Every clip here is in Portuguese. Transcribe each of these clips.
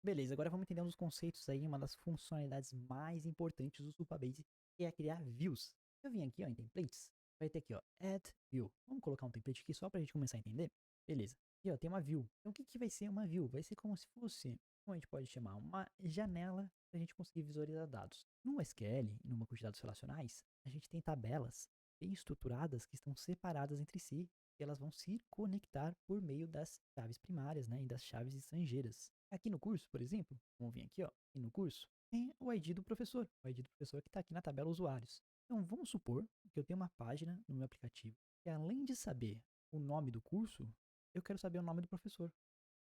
Beleza, agora vamos entender um dos conceitos aí, uma das funcionalidades mais importantes do Supabase, que é criar views. Eu vim aqui, ó, em templates, vai ter aqui, ó, add view. Vamos colocar um template aqui só pra gente começar a entender? Beleza. Aqui, ó, tem uma view. Então, o que que vai ser uma view? Vai ser como se fosse, como a gente pode chamar, uma janela pra gente conseguir visualizar dados. No SQL e no banco de dados relacionais, a gente tem tabelas bem estruturadas que estão separadas entre si e elas vão se conectar por meio das chaves primárias, né, e das chaves estrangeiras. Aqui no curso, por exemplo, vamos vir aqui, ó, aqui no curso, tem o ID do professor, o ID do professor que está aqui na tabela usuários. Então, vamos supor que eu tenho uma página no meu aplicativo e além de saber o nome do curso, eu quero saber o nome do professor.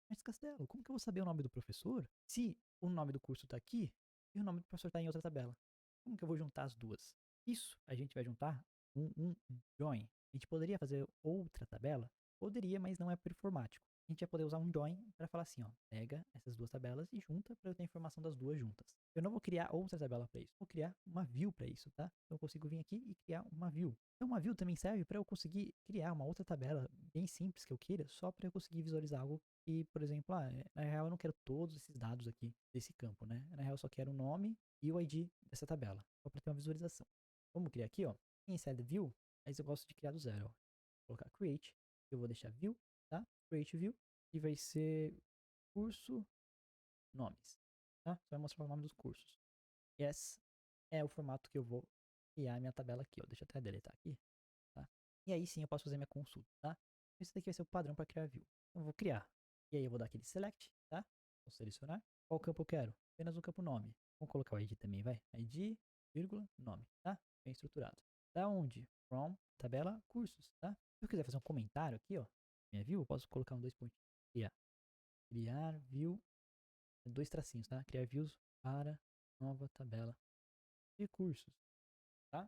Mas, Castelo, como que eu vou saber o nome do professor se o nome do curso está aqui e o nome do professor está em outra tabela? Como que eu vou juntar as duas? Isso a gente vai juntar um join. A gente poderia fazer outra tabela? Poderia, mas não é performático. A gente vai poder usar um join para falar assim, ó, pega essas duas tabelas e junta para eu ter a informação das duas juntas. Eu não vou criar outra tabela para isso, vou criar uma view para isso, tá? Então eu consigo vir aqui e criar uma view. Então uma view também serve para eu conseguir criar uma outra tabela bem simples que eu queira, só para eu conseguir visualizar algo e, por exemplo, na real eu não quero todos esses dados aqui desse campo, né? Na real eu só quero o nome e o ID dessa tabela, só para ter uma visualização. Vamos criar aqui, ó, inside view, aí eu gosto de criar do zero, ó. Vou colocar create, eu vou deixar view, tá? Create view, e vai ser curso nomes, tá? Só vai mostrar o nome dos cursos. Esse é o formato que eu vou criar a minha tabela aqui, ó. Deixa eu até deletar aqui, tá? E aí sim eu posso fazer minha consulta, tá? Esse daqui vai ser o padrão para criar view. Então eu vou criar. E aí eu vou dar aquele select, tá? Vou selecionar. Qual campo eu quero? Apenas o campo nome. Vamos colocar o ID também, vai. ID, vírgula, nome, tá? Bem estruturado. Da onde? From, tabela, cursos, tá? Se eu quiser fazer um comentário aqui, ó, minha view, eu posso colocar um dois pontinhos. Criar. Criar view, dois tracinhos, tá? Criar views para nova tabela de cursos, tá?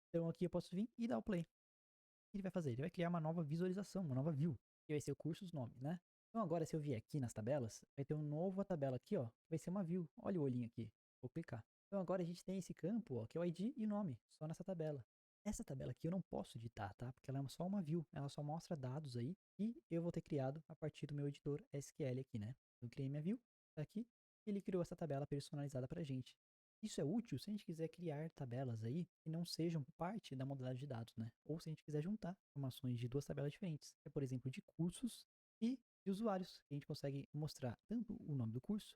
Então aqui eu posso vir e dar o play. O que ele vai fazer? Ele vai criar uma nova visualização, uma nova view, que vai ser o curso, os nomes, né? Então agora se eu vier aqui nas tabelas, vai ter uma nova tabela aqui, ó, que vai ser uma view. Olha o olhinho aqui. Vou clicar. Então agora a gente tem esse campo, ó, que é o ID e o nome, só nessa tabela. Essa tabela aqui eu não posso editar, tá? Porque ela é só uma view, ela só mostra dados aí e eu vou ter criado a partir do meu editor SQL aqui, né? Eu criei minha view, tá aqui, e ele criou essa tabela personalizada pra gente. Isso é útil se a gente quiser criar tabelas aí que não sejam parte da modalidade de dados, né? Ou se a gente quiser juntar informações de duas tabelas diferentes, por exemplo, de cursos e de usuários, que a gente consegue mostrar tanto o nome do curso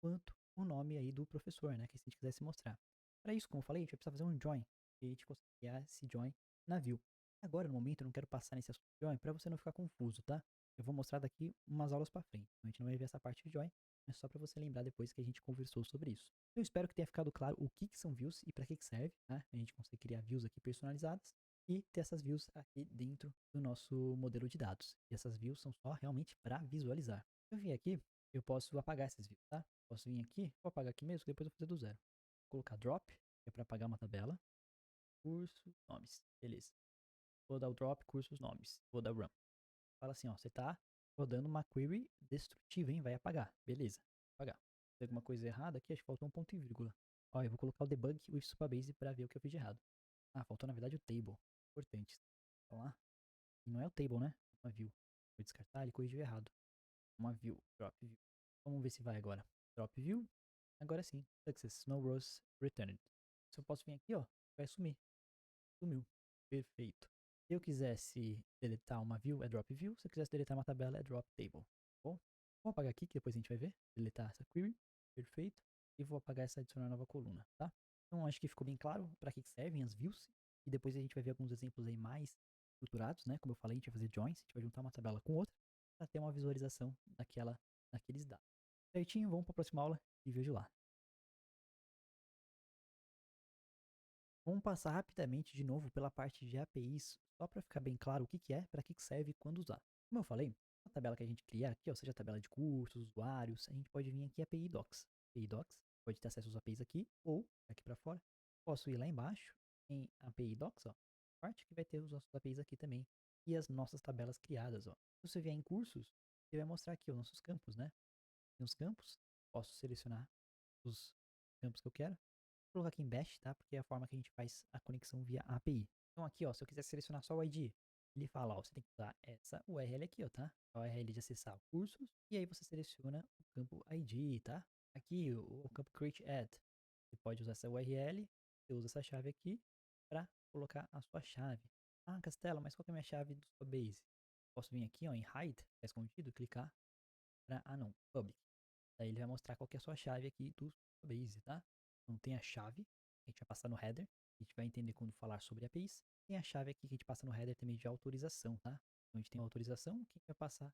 quanto o nome aí do professor, né? Que se a gente quisesse mostrar. Para isso, como eu falei, a gente vai precisar fazer um join, e a gente consegue criar esse join na view. Agora, no momento, eu não quero passar nesse assunto de join para você não ficar confuso, tá? Eu vou mostrar daqui umas aulas para frente. Então, a gente não vai ver essa parte de join, é só para você lembrar depois que a gente conversou sobre isso. Eu espero que tenha ficado claro o que são views e para que serve, né? A gente consegue criar views aqui personalizadas e ter essas views aqui dentro do nosso modelo de dados. E essas views são só realmente para visualizar. Se eu vim aqui, eu posso apagar essas views, tá? Posso vir aqui, vou apagar aqui mesmo, depois eu vou fazer do zero. Vou colocar drop, que é para apagar uma tabela. Curso, nomes, beleza. Vou dar o drop, cursos, nomes. Vou dar run. Fala assim, ó, você tá rodando uma query destrutiva, hein? Vai apagar. Beleza, apagar. Tem alguma coisa errada aqui? Acho que faltou um ponto e vírgula. Ó, eu vou colocar o debug with Supabase para ver o que eu fiz de errado. Ah, faltou na verdade o table. Importante. Vamos lá. E não é o table, né? Uma view. Vou descartar, ele corrigiu errado. Uma view, drop view. Vamos ver se vai agora. Drop view. Agora sim. Success, no rows returned. Se eu posso vir aqui, ó, vai sumir. Sumiu. Perfeito. Se eu quisesse deletar uma view, é drop view. Se eu quisesse deletar uma tabela, é drop table. Bom, vou apagar aqui, que depois a gente vai ver. Deletar essa query. Perfeito. E vou apagar essa adicionar nova coluna, tá? Então, acho que ficou bem claro para que servem as views. E depois a gente vai ver alguns exemplos aí mais estruturados, né? Como eu falei, a gente vai fazer joins. A gente vai juntar uma tabela com outra para ter uma visualização daqueles dados. Certinho, vamos para a próxima aula e vejo lá. Vamos passar rapidamente de novo pela parte de APIs, só para ficar bem claro o que que é, para que que serve e quando usar. Como eu falei, a tabela que a gente criar aqui, ou seja, a tabela de cursos, usuários, a gente pode vir aqui API Docs. API Docs, pode ter acesso aos APIs aqui ou aqui para fora. Posso ir lá embaixo em API Docs, ó, parte que vai ter os nossos APIs aqui também e as nossas tabelas criadas, ó. Se você vier em cursos, ele vai mostrar aqui os nossos campos, né? Tem os campos, posso selecionar os campos que eu quero. Vou colocar aqui em Bash, tá? Porque é a forma que a gente faz a conexão via API. Então aqui, ó, se eu quiser selecionar só o ID, ele fala, ó, você tem que usar essa URL aqui, ó, tá? A URL de acessar cursos, e aí você seleciona o campo ID, tá? Aqui, o campo create ad. Você pode usar essa URL, você usa essa chave aqui para colocar a sua chave. Ah, Castela, mas qual que é a minha chave do Supabase? Posso vir aqui, ó, em hide, tá escondido, clicar para, ah não, public. Daí ele vai mostrar qual que é a sua chave aqui do Supabase, tá? Então tem a chave, que a gente vai passar no header, a gente vai entender quando falar sobre APIs. Tem a chave aqui que a gente passa no header também de autorização, tá? Então a gente tem a autorização que a gente vai passar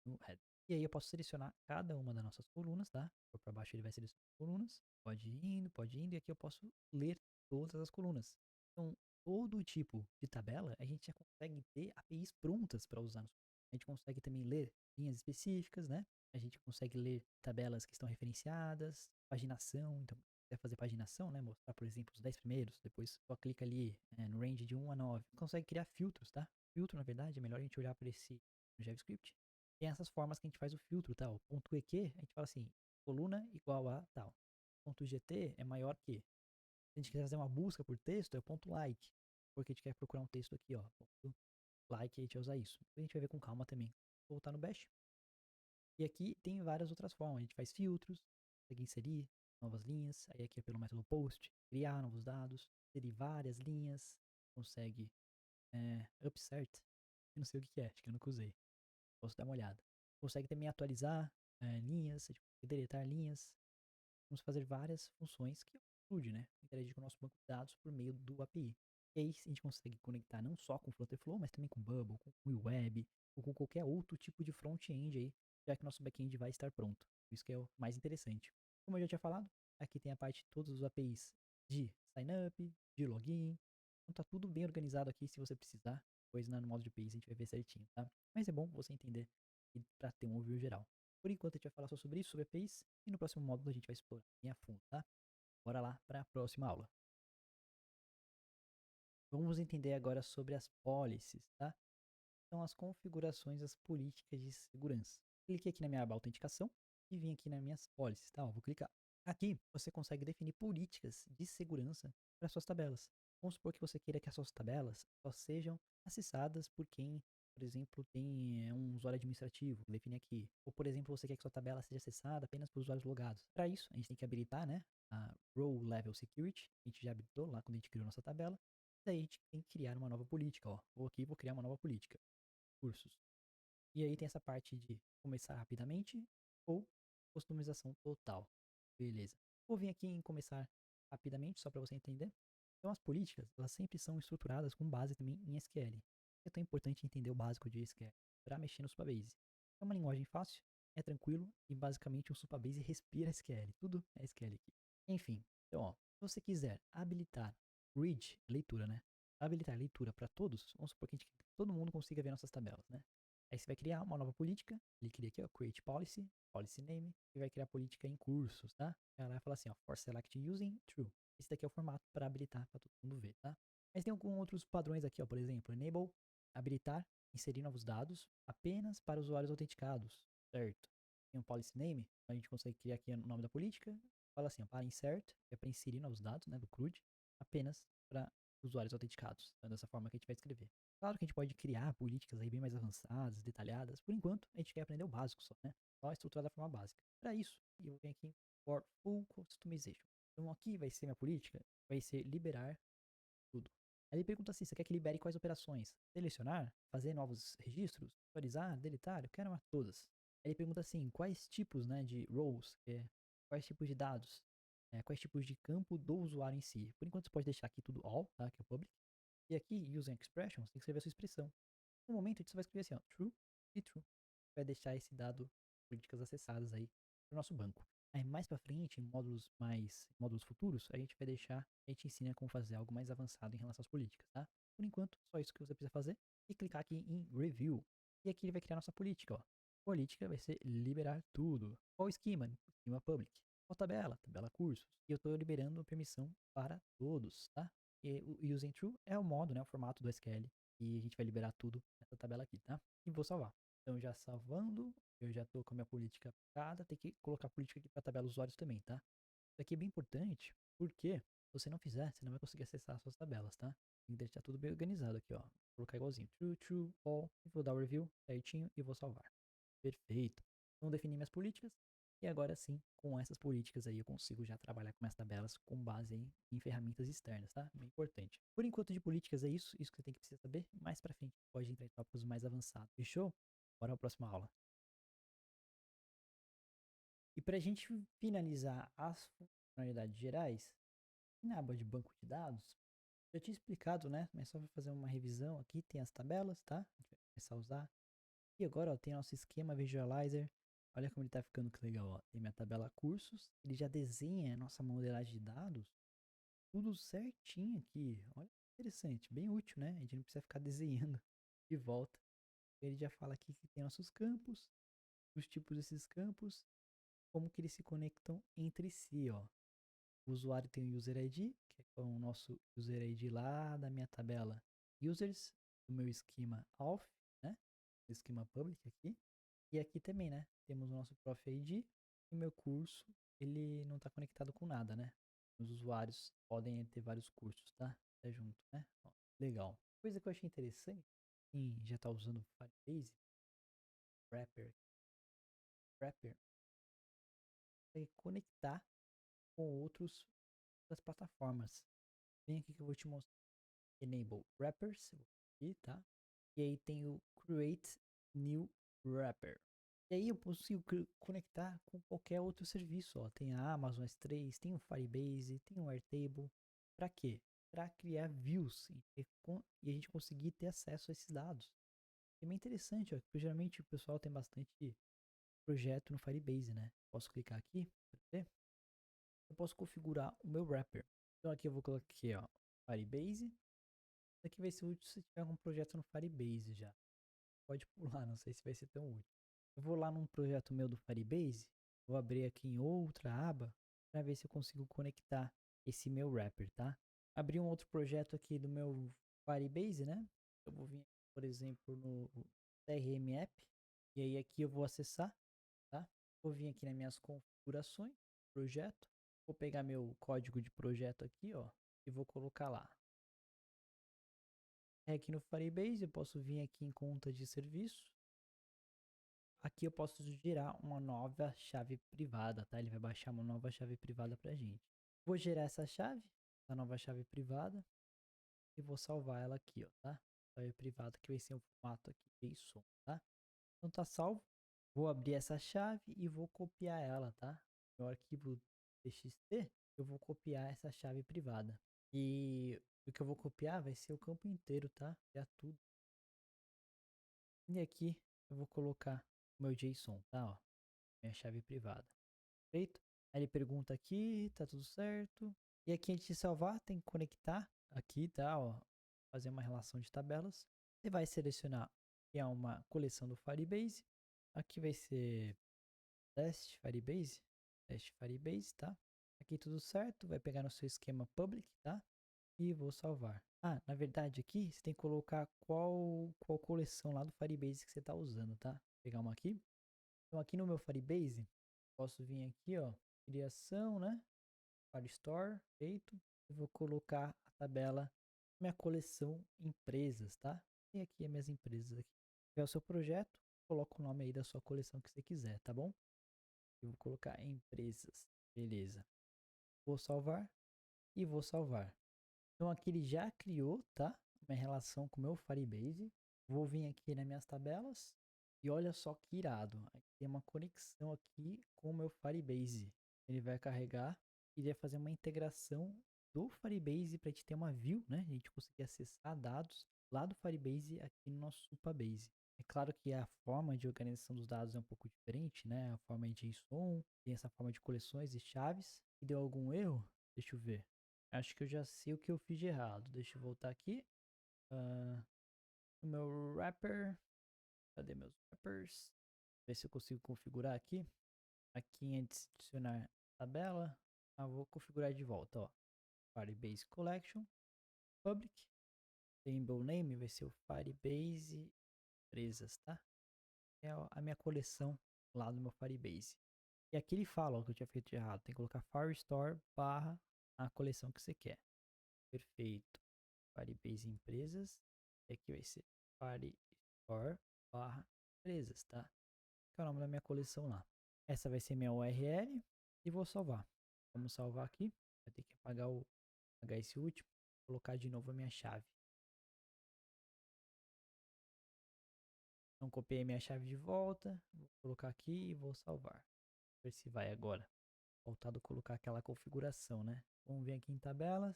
no header. E aí eu posso selecionar cada uma das nossas colunas, tá? Por para baixo ele vai selecionar as colunas. Pode ir indo, e aqui eu posso ler todas as colunas. Então, todo tipo de tabela, a gente já consegue ter APIs prontas para usar. A gente consegue também ler linhas específicas, né? A gente consegue ler tabelas que estão referenciadas, paginação, então, se quiser fazer paginação, né? Mostrar, por exemplo, os 10 primeiros, depois só clica ali no range de 1 a 9. Consegue criar filtros, tá? Filtro, na verdade, é melhor a gente olhar para esse JavaScript. Tem essas formas que a gente faz o filtro, tá? O ponto .eq, a gente fala assim, coluna igual a tal. Ponto .gt é maior que. Se a gente quiser fazer uma busca por texto, é o ponto .like, porque a gente quer procurar um texto aqui, ó. Ponto .like, a gente vai usar isso. A gente vai ver com calma também. Vou voltar no bash. E aqui tem várias outras formas. A gente faz filtros, consegue inserir novas linhas. Aí aqui é pelo método post, criar novos dados, inserir várias linhas, consegue upsert. Eu não sei o que é, acho que eu nunca usei. Posso dar uma olhada. Consegue também atualizar linhas, a gente consegue deletar linhas. Vamos fazer várias funções que ajude, né? Interagir com o nosso banco de dados por meio do API. E aí a gente consegue conectar não só com o Flutterflow, mas também com Bubble, com o Web, ou com qualquer outro tipo de front-end aí, já que nosso back-end vai estar pronto. Isso que é o mais interessante. Como eu já tinha falado, aqui tem a parte de todos os APIs de sign-up, de login. Então tá tudo bem organizado aqui se você precisar. Depois no modo de APIs a gente vai ver certinho, tá? Mas é bom você entender para ter um overview geral. Por enquanto a gente vai falar só sobre isso, sobre APIs, e no próximo módulo a gente vai explorar bem a fundo, tá? Bora lá para a próxima aula. Vamos entender agora sobre as policies, tá? São as configurações das políticas de segurança. Cliquei aqui na minha aba autenticação e vim aqui nas minhas policies, tá? Vou clicar. Aqui você consegue definir políticas de segurança para suas tabelas. Vamos supor que você queira que as suas tabelas só sejam acessadas por quem, por exemplo, tem um usuário administrativo, define aqui. Ou, por exemplo, você quer que sua tabela seja acessada apenas por usuários logados. Para isso, a gente tem que habilitar, né, a Row Level Security. A gente já habilitou lá quando a gente criou nossa tabela. Daí a gente tem que criar uma nova política, ó. Vou aqui, vou criar uma nova política. Cursos. E aí tem essa parte de começar rapidamente ou customização total. Beleza. Vou vir aqui em começar rapidamente, só para você entender. Então as políticas, elas sempre são estruturadas com base também em SQL. É tão importante entender o básico de SQL para mexer no Supabase. É uma linguagem fácil, é tranquilo e basicamente o Supabase respira SQL. Tudo é SQL aqui. Enfim, então ó, se você quiser habilitar read, leitura, né? Habilitar leitura para todos, vamos supor que todo mundo consiga ver nossas tabelas, né? Aí você vai criar uma nova política, ele cria aqui, ó, create policy, policy name, e vai criar política em cursos, tá? Ela vai falar assim, ó, for select using true. Esse daqui é o formato para habilitar para todo mundo ver, tá? Mas tem alguns outros padrões aqui, ó, por exemplo, enable, habilitar, inserir novos dados apenas para usuários autenticados, certo? Tem um policy name, a gente consegue criar aqui o nome da política, fala assim, ó, para insert, que é para inserir novos dados, né, do CRUD, apenas para usuários autenticados. Então, dessa forma que a gente vai escrever. Claro que a gente pode criar políticas aí bem mais avançadas, detalhadas. Por enquanto, a gente quer aprender o básico só, né? Só a estrutura da forma básica. Para isso, eu venho aqui for full customization. Então aqui vai ser minha política, vai ser liberar tudo. Aí ele pergunta assim, você quer que libere quais operações? Selecionar? Fazer novos registros? Atualizar? Deletar? Eu quero todas. Aí ele pergunta assim, quais tipos, né, de roles, quais tipos de dados, quais tipos de campo do usuário em si. Por enquanto você pode deixar aqui tudo all, tá, que é o public. E aqui, using expressions, tem que escrever a sua expressão. No momento, a gente só vai escrever assim, ó, true e true. Vai deixar esse dado políticas acessadas aí para o nosso banco. Aí mais para frente, em módulos futuros, a gente vai deixar, a gente ensina como fazer algo mais avançado em relação às políticas, tá? Por enquanto, só isso que você precisa fazer e clicar aqui em Review. E aqui ele vai criar nossa política, ó. Política vai ser liberar tudo. Qual esquema? Esquema public. Qual tabela? Tabela cursos. E eu estou liberando permissão para todos, tá? E o using true é o modo, né, o formato do SQL. E a gente vai liberar tudo nessa tabela aqui, tá? E vou salvar. Então, já salvando, eu já estou com a minha política aplicada. Tem que colocar a política aqui para a tabela usuários também, tá? Isso aqui é bem importante, porque se você não fizer, você não vai conseguir acessar as suas tabelas, tá? Tem que deixar tudo bem organizado aqui, ó. Vou colocar igualzinho. True, true, all. E vou dar o review certinho e vou salvar. Perfeito. Então defini minhas políticas. E agora sim, com essas políticas aí eu consigo já trabalhar com minhas tabelas com base em ferramentas externas, tá? Bem importante. Por enquanto de políticas é isso que você tem que precisar saber. Mais pra frente pode entrar em tópicos mais avançados. Fechou? Bora pra próxima aula. E pra gente finalizar as funcionalidades gerais, na aba de banco de dados, eu tinha explicado, né? Mas só para fazer uma revisão aqui, tem as tabelas, tá? A gente vai começar a usar. E agora, ó, tem nosso esquema Visualizer. Olha como ele tá ficando que legal, ó. Tem minha tabela cursos, ele já desenha a nossa modelagem de dados, tudo certinho aqui. Olha que interessante, bem útil, né? A gente não precisa ficar desenhando de volta. Ele já fala aqui que tem nossos campos, os tipos desses campos, como que eles se conectam entre si, ó. O usuário tem o User ID, que é o nosso User ID lá da minha tabela Users, do meu esquema Auth, né? O esquema Public aqui. E aqui também, né? Temos o nosso Prof ID e o meu curso, ele não está conectado com nada, né? Os usuários podem ter vários cursos, tá? Tá junto, né? Ó, legal. Coisa que eu achei interessante, quem já está usando o Firebase, Wrapper, é conectar com outras plataformas. Vem aqui que eu vou te mostrar. Enable Wrappers, aqui, tá? E aí tem o Create New Wrapper. E aí eu consigo conectar com qualquer outro serviço, ó. Tem a Amazon S3, tem o Firebase, tem o Airtable. Para quê? Para criar views e a gente conseguir ter acesso a esses dados. É bem interessante, ó, porque geralmente o pessoal tem bastante projeto no Firebase, né? Posso clicar aqui para ver. Eu posso configurar o meu wrapper. Então aqui eu vou colocar aqui, ó, Firebase. Isso aqui vai ser útil se tiver algum projeto no Firebase já. Pode pular, não sei se vai ser tão útil. Eu vou lá num projeto meu do Firebase, vou abrir aqui em outra aba para ver se eu consigo conectar esse meu wrapper, tá? Abri um outro projeto aqui do meu Firebase, né? Eu vou vir, por exemplo, no CRM App e aí aqui eu vou acessar, tá? Vou vir aqui nas minhas configurações, projeto, vou pegar meu código de projeto aqui, ó, e vou colocar lá. Aqui no Firebase eu posso vir aqui em conta de serviço. Aqui eu posso gerar uma nova chave privada, tá? Ele vai baixar uma nova chave privada pra gente. Vou gerar essa chave, a nova chave privada, e vou salvar ela aqui, ó, tá? Chave privada que vai ser o formato aqui JSON, tá? Então tá salvo. Vou abrir essa chave e vou copiar ela, tá? No arquivo txt, eu vou copiar essa chave privada. E o que eu vou copiar vai ser o campo inteiro, tá? Copiar tudo. E aqui eu vou colocar o meu JSON, tá? Ó, minha chave privada. Feito? Aí ele pergunta aqui, tá tudo certo. E aqui antes de salvar, tem que conectar aqui, tá? Ó, fazer uma relação de tabelas. Você vai selecionar que é uma coleção do Firebase. Aqui vai ser teste Firebase, tá? Aqui tudo certo, vai pegar no seu esquema public, tá? E vou salvar. Ah, na verdade aqui você tem que colocar qual coleção lá do Firebase que você está usando, tá? Vou pegar uma aqui. Então aqui no meu Firebase, posso vir aqui, ó, criação, né? Firestore, feito. Eu vou colocar a tabela, minha coleção empresas, tá? E aqui as minhas empresas aqui. É o seu projeto, coloca o nome aí da sua coleção que você quiser, tá bom? Eu vou colocar empresas, beleza. Vou salvar e vou salvar. Então aqui ele já criou, tá? Minha relação com o meu Firebase. Vou vir aqui nas minhas tabelas e olha só que irado. Aqui tem uma conexão aqui com o meu Firebase. Ele vai carregar e vai fazer uma integração do Firebase para a gente ter uma view, né? A gente conseguir acessar dados lá do Firebase aqui no nosso Supabase. É claro que a forma de organização dos dados é um pouco diferente, né? A forma de JSON, tem essa forma de coleções e chaves. E deu algum erro? Deixa eu ver. Acho que eu já sei o que eu fiz de errado. Deixa eu voltar aqui. No meu wrapper. Cadê meus wrappers? Ver se eu consigo configurar aqui. Aqui em adicionar tabela. Vou configurar de volta, ó. Firebase Collection. Public. Table name vai ser o Firebase Empresas, tá? É a minha coleção lá no meu Firebase. E aqui ele fala, ó, que eu tinha feito de errado. Tem que colocar Firestore barra a coleção que você quer. Perfeito. Firebase Empresas. E aqui vai ser Firestore barra empresas, tá? Que é o nome da minha coleção lá. Essa vai ser minha URL e vou salvar. Vamos salvar aqui. Vai ter que apagar esse último. Colocar de novo a minha chave. Então copiei minha chave de volta. Vou colocar aqui e vou salvar. Ver se vai agora. Faltado colocar aquela configuração, né? Vamos ver aqui em tabelas.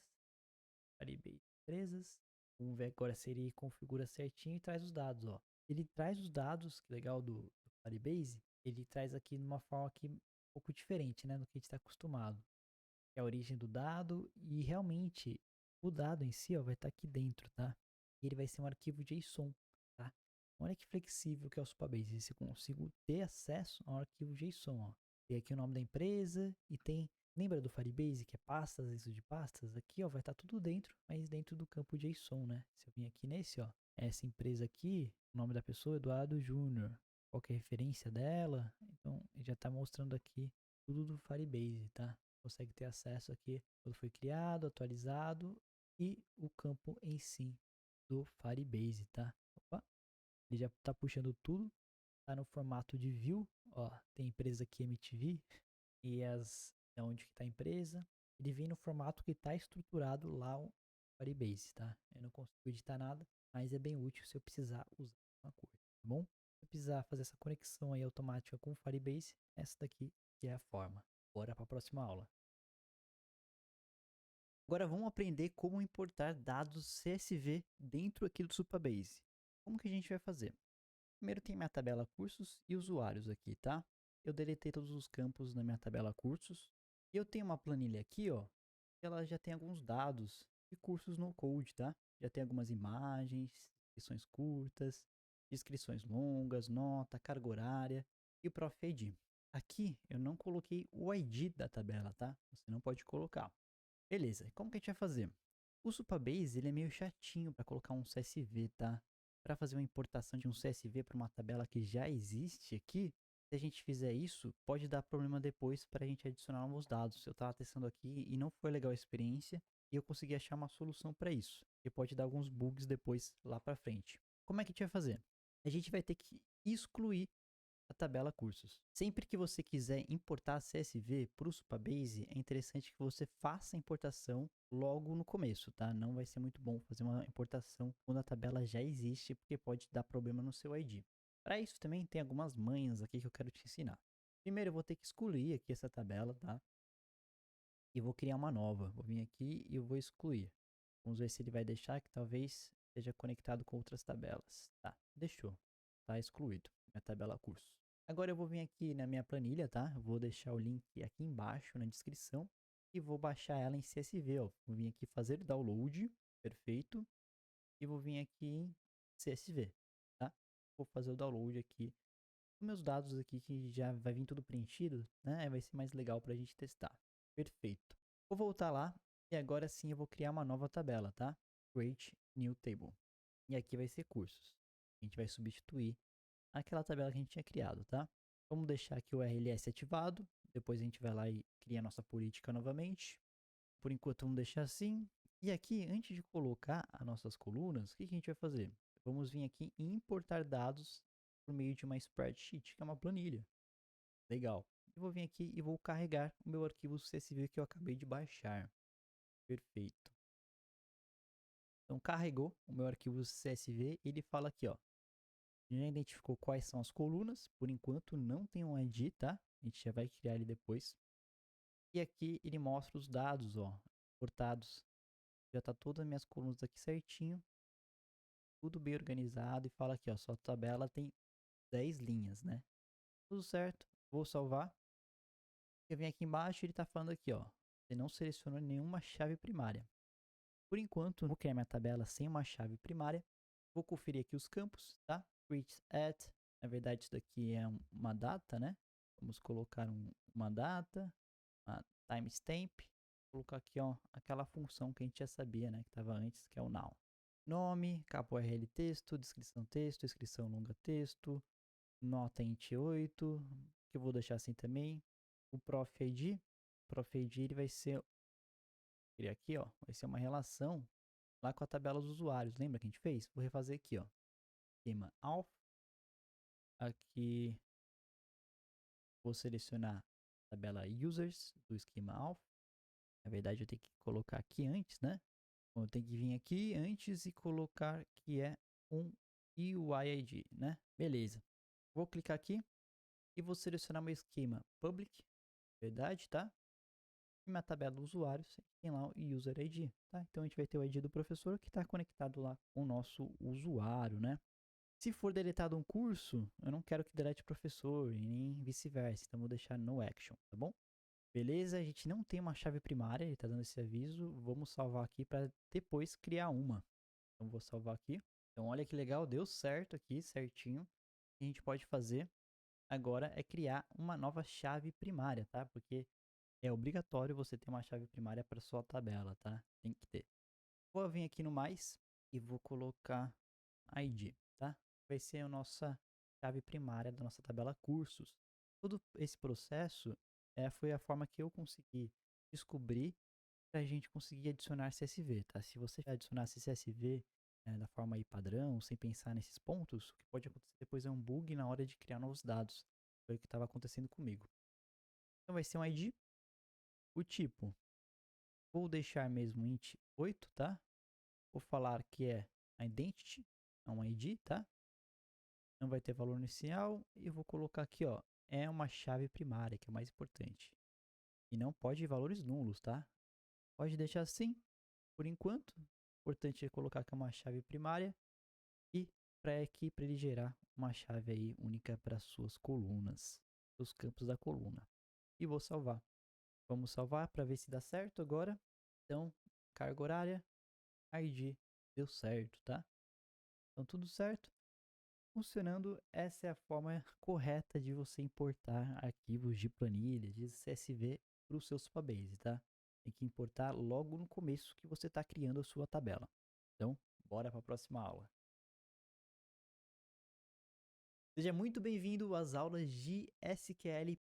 Firebase Empresas. Vamos ver agora se ele configura certinho e traz os dados, ó. Ele traz os dados, que legal do Firebase, ele traz aqui numa forma aqui um pouco diferente, né, do que a gente está acostumado. É a origem do dado e realmente o dado em si, ó, vai estar aqui dentro, tá? E ele vai ser um arquivo JSON, tá? Olha que flexível que é o Supabase. Eu consigo ter acesso a um arquivo JSON, ó. Tem aqui o nome da empresa e tem, lembra do Firebase que é pastas, isso de pastas? Aqui, ó, vai estar tudo dentro, mas dentro do campo JSON, né? Se eu vim aqui nesse, ó, essa empresa aqui, o nome da pessoa é Eduardo Júnior. Qual que é a referência dela? Então, já está mostrando aqui tudo do Firebase, tá? Consegue ter acesso aqui quando foi criado, atualizado e o campo em si do Firebase, tá? Opa, ele já está puxando tudo, tá no formato de view, ó, tem empresa aqui MTV e é onde que tá a empresa, ele vem no formato que está estruturado lá o Firebase, tá? Eu não consigo editar nada, mas é bem útil se eu precisar usar uma coisa, tá bom? Se eu precisar fazer essa conexão aí automática com o Firebase, essa daqui que é a forma. Bora para a próxima aula. Agora vamos aprender como importar dados CSV dentro aqui do Supabase. Como que a gente vai fazer? Primeiro tem minha tabela cursos e usuários aqui, tá? Eu deletei todos os campos na minha tabela cursos. E eu tenho uma planilha aqui, ó, que ela já tem alguns dados de cursos no Code, tá? Já tem algumas imagens, descrições curtas, descrições longas, nota, carga horária e o Prof. ID. Aqui eu não coloquei o ID da tabela, tá? Você não pode colocar. Beleza, como que a gente vai fazer? O Supabase, ele é meio chatinho para colocar um CSV, tá? Para fazer uma importação de um CSV para uma tabela que já existe aqui, se a gente fizer isso, pode dar problema depois para a gente adicionar novos dados. Eu estava testando aqui e não foi legal a experiência e eu consegui achar uma solução para isso. E pode dar alguns bugs depois lá para frente. Como é que a gente vai fazer? A gente vai ter que excluir a tabela cursos. Sempre que você quiser importar CSV para o Supabase, é interessante que você faça a importação logo no começo, tá? Não vai ser muito bom fazer uma importação quando a tabela já existe, porque pode dar problema no seu ID. Para isso também tem algumas manhas aqui que eu quero te ensinar. Primeiro eu vou ter que excluir aqui essa tabela, tá? E vou criar uma nova. Vou vir aqui e eu vou excluir. Vamos ver se ele vai deixar, que talvez esteja conectado com outras tabelas. Tá, deixou. Tá excluído. Minha tabela curso. Agora eu vou vir aqui na minha planilha, tá? Eu vou deixar o link aqui embaixo na descrição e vou baixar ela em CSV, ó. Vou vir aqui fazer download, perfeito. E vou vir aqui em CSV, tá? Vou fazer o download aqui dos meus dados aqui que já vai vir tudo preenchido, né? Vai ser mais legal pra gente testar. Perfeito. Vou voltar lá e agora sim eu vou criar uma nova tabela, tá? Create New Table. E aqui vai ser cursos. A gente vai substituir aquela tabela que a gente tinha criado, tá? Vamos deixar aqui o RLS ativado. Depois a gente vai lá e cria a nossa política novamente. Por enquanto vamos deixar assim. E aqui, antes de colocar as nossas colunas, o que a gente vai fazer? Vamos vir aqui e importar dados por meio de uma spreadsheet, que é uma planilha. Legal. Eu vou vir aqui e vou carregar o meu arquivo CSV que eu acabei de baixar. Perfeito. Então carregou o meu arquivo CSV e ele fala aqui, ó. Já identificou quais são as colunas. Por enquanto não tem um ID, tá? A gente já vai criar ele depois. E aqui ele mostra os dados, ó, importados. Já tá todas as minhas colunas aqui certinho. Tudo bem organizado e fala aqui, ó, sua tabela tem 10 linhas, né? Tudo certo. Vou salvar. Eu venho aqui embaixo e ele tá falando aqui, ó. Você não selecionou nenhuma chave primária. Por enquanto, vou criar minha tabela sem uma chave primária. Vou conferir aqui os campos, tá? Reach at. Na verdade, isso daqui é uma data, né? Vamos colocar uma data, uma timestamp. Vou colocar aqui, ó, aquela função que a gente já sabia, né? Que estava antes, que é o now. Nome, capa URL texto, descrição longa texto, nota int 8, que eu vou deixar assim também. O Prof ID, ele vai ser, ele aqui, ó, vai ser uma relação lá com a tabela dos usuários. Lembra que a gente fez? Vou refazer aqui, ó. Esquema alpha. Aqui vou selecionar a tabela users do esquema alpha. Na verdade, eu tenho que colocar aqui antes, né? Então, eu tenho que vir aqui antes e colocar que é um UID, né? Beleza. Vou clicar aqui e vou selecionar meu esquema public, verdade, tá? E minha tabela do usuário tem lá o user ID, tá? Então a gente vai ter o ID do professor que está conectado lá com o nosso usuário, né? Se for deletado um curso, eu não quero que delete o professor e nem vice-versa, então vou deixar no action, tá bom? Beleza, a gente não tem uma chave primária, ele está dando esse aviso, vamos salvar aqui para depois criar uma. Então vou salvar aqui. Então olha que legal, deu certo aqui, certinho. O que a gente pode fazer agora é criar uma nova chave primária, tá? Porque é obrigatório você ter uma chave primária para sua tabela, tá? Tem que ter. Vou vir aqui no mais e vou colocar ID, tá? Vai ser a nossa chave primária da nossa tabela cursos. Todo esse processo foi a forma que eu consegui descobrir para a gente conseguir adicionar CSV, tá? Se você adicionasse CSV da forma aí padrão, sem pensar nesses pontos, o que pode acontecer depois é um bug na hora de criar novos dados. Foi o que estava acontecendo comigo. Então vai ser um ID, o tipo, vou deixar mesmo int 8, tá? Vou falar que é identity, é um ID, tá? Não vai ter valor inicial e vou colocar aqui, ó, é uma chave primária, que é o mais importante. E não pode valores nulos, tá? Pode deixar assim, por enquanto. Importante é colocar que é uma chave primária e para aqui para ele gerar uma chave aí única para suas colunas, os campos da coluna. E vou salvar. Vamos salvar para ver se dá certo agora. Então, carga horária, ID, deu certo, tá? Então tudo certo. Funcionando, essa é a forma correta de você importar arquivos de planilha, de CSV para o seu Supabase, tá? Tem que importar logo no começo que você está criando a sua tabela. Então, bora para a próxima aula. Seja muito bem-vindo às aulas de SQL